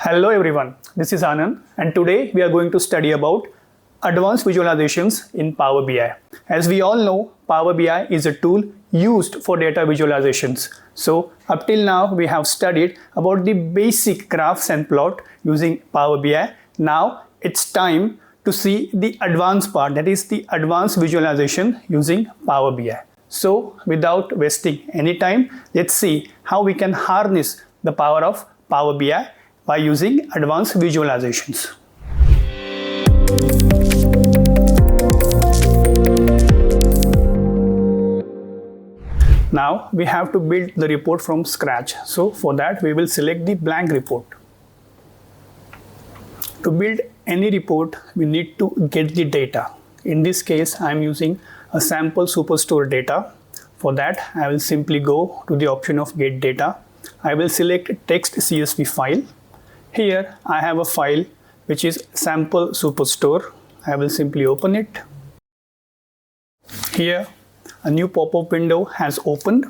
Hello everyone, this is Anand and today we are going to study about advanced visualizations in Power BI. As we all know, Power BI is a tool used for data visualizations. So up till now we have studied about the basic graphs and plot using Power BI. Now it's time to see the advanced part, that is the advanced visualization using Power BI. So without wasting any time, let's see how we can harness the power of Power BI by using advanced visualizations. Now we have to build the report from scratch. So for that we will select the blank report. To build any report, we need to get the data. In this case, I am using a sample superstore data. For that, I will simply go to the option of get data. I will select text CSV file. Here I have a file which is sample superstore. I will simply open it. Here a new pop-up window has opened.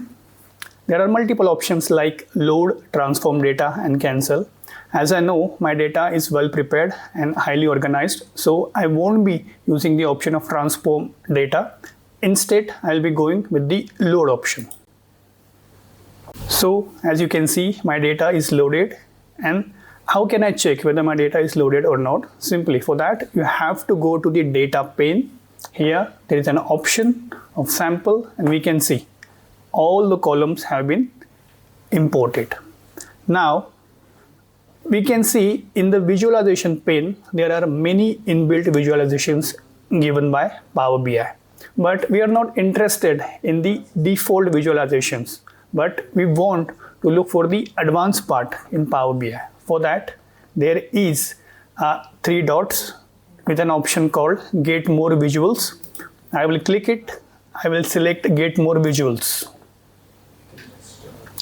There are multiple options like load, transform data and cancel. As I know, my data is well prepared and highly organized, so I won't be using the option of transform data. Instead, I'll be going with the load option. So as you can see, my data is loaded. And how can I check whether my data is loaded or not? Simply for that, you have to go to the data pane. Here there is an option of sample and we can see all the columns have been imported. Now we can see in the visualization pane there are many inbuilt visualizations given by Power BI. But we are not interested in the default visualizations, but we want to look for the advanced part in Power BI. For that, there is 3 dots with an option called Get More Visuals. I will click it. I will select Get More Visuals.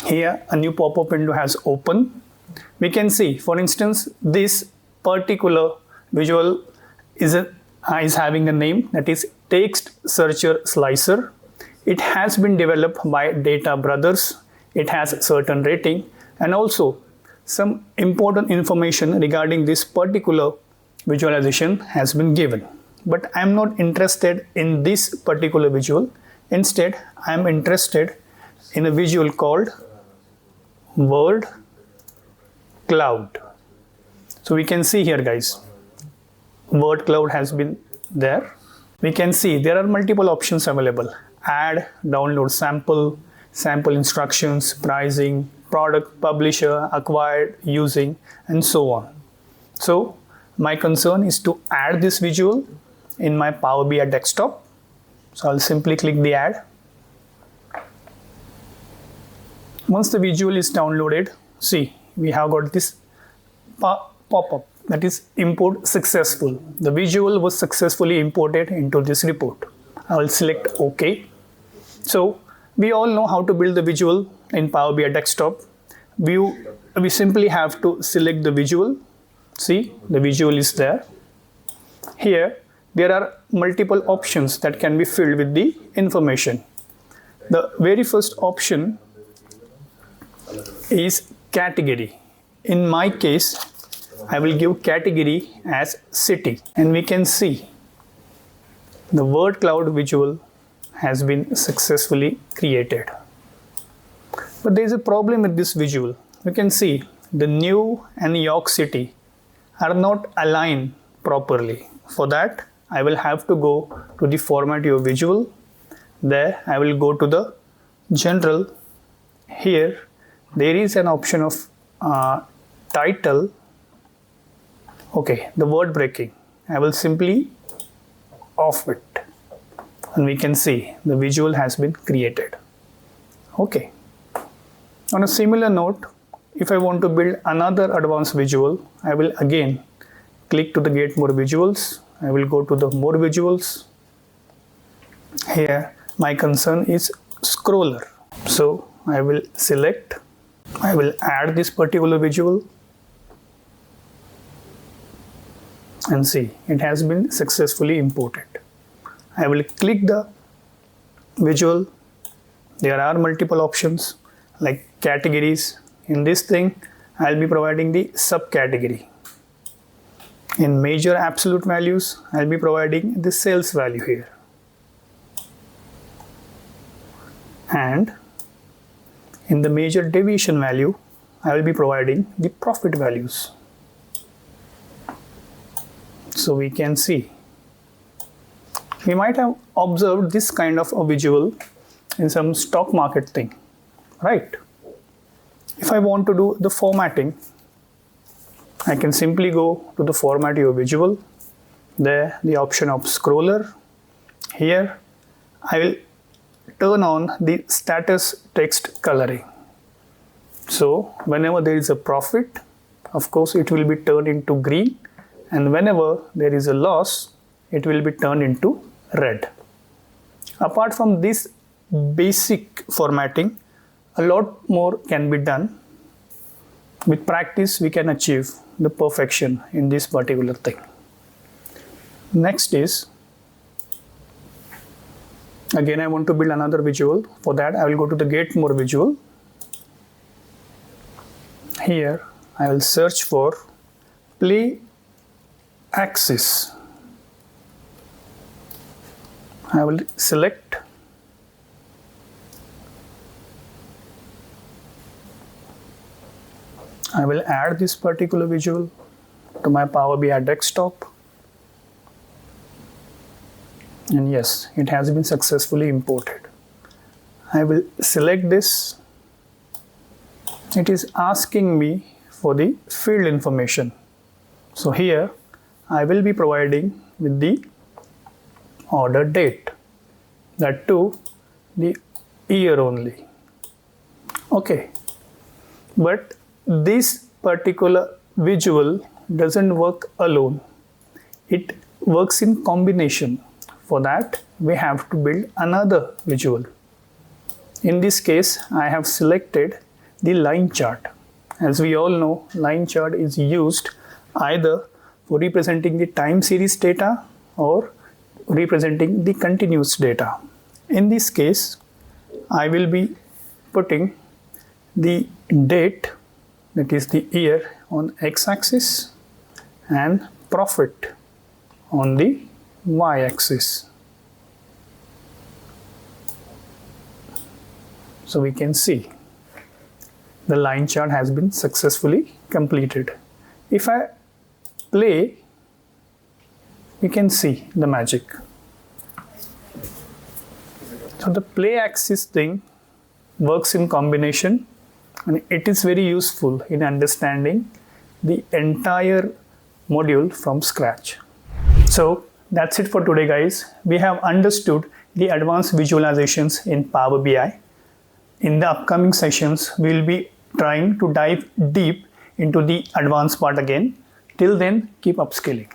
Here, a new pop-up window has opened. We can see, for instance, this particular visual is having a name, that is Text Searcher Slicer. It has been developed by Data Brothers. It has a certain rating and also some important information regarding this particular visualization has been given. But I am not interested in this particular visual. Instead, I am interested in a visual called Word Cloud. So we can see here, guys, Word Cloud has been there. We can see there are multiple options available. Add, download sample, sample instructions, pricing, product, publisher, acquired, using, and so on. So my concern is to add this visual in my Power BI desktop. So I'll simply click the add. Once the visual is downloaded, see, we have got this pop-up, that is import successful. The visual was successfully imported into this report. I will select OK. So we all know how to build the visual in Power BI desktop. We simply have to select the visual. See, the visual is there. Here there are multiple options that can be filled with the information. The very first option is category. In my case, I will give category as city, and we can see the word cloud visual has been successfully created. But there is a problem with this visual. You can see the New and York City are not aligned properly. For that, I will have to go to the format your visual. There I will go to the general. Here there is an option of title. Okay, the word breaking. I will simply off it. And we can see the visual has been created. Okay. On a similar note, if I want to build another advanced visual, I will again click to the Get More Visuals. I will go to the More Visuals. Here, my concern is scroller. So I will select, I will add this particular visual. And see, it has been successfully imported. I will click the visual. There are multiple options like categories. In this thing, I'll be providing the subcategory. In major absolute values, I'll be providing the sales value here. And in the major deviation value, I will be providing the profit values. So we can see, we might have observed this kind of a visual in some stock market thing, right? If I want to do the formatting, I can simply go to the format your visual, there the option of scroller. Here I will turn on the status text coloring. So whenever there is a profit, of course it will be turned into green, and whenever there is a loss, it will be turned into red. Apart from this basic formatting, a lot more can be done. With practice, we can achieve the perfection in this particular thing. Next is, again I want to build another visual. For that, I will go to the get more visual. Here I will search for play axis. I will select. I will add this particular visual to my Power BI desktop. And yes, it has been successfully imported. I will select this. It is asking me for the field information. So here I will be providing with the order date, that too the year only. Okay, but this particular visual doesn't work alone. It works in combination. For that, we have to build another visual. In this case, I have selected the line chart. As we all know, line chart is used either for representing the time series data or representing the continuous data. In this case, I will be putting the date, that is the year, on x-axis and profit on the y-axis. So we can see the line chart has been successfully completed. If I play, you can see the magic. So the play axis thing works in combination, and it is very useful in understanding the entire module from scratch. So that's it for today, guys. We have understood the advanced visualizations in Power BI. In the upcoming sessions, we will be trying to dive deep into the advanced part again. Till then, keep upskilling.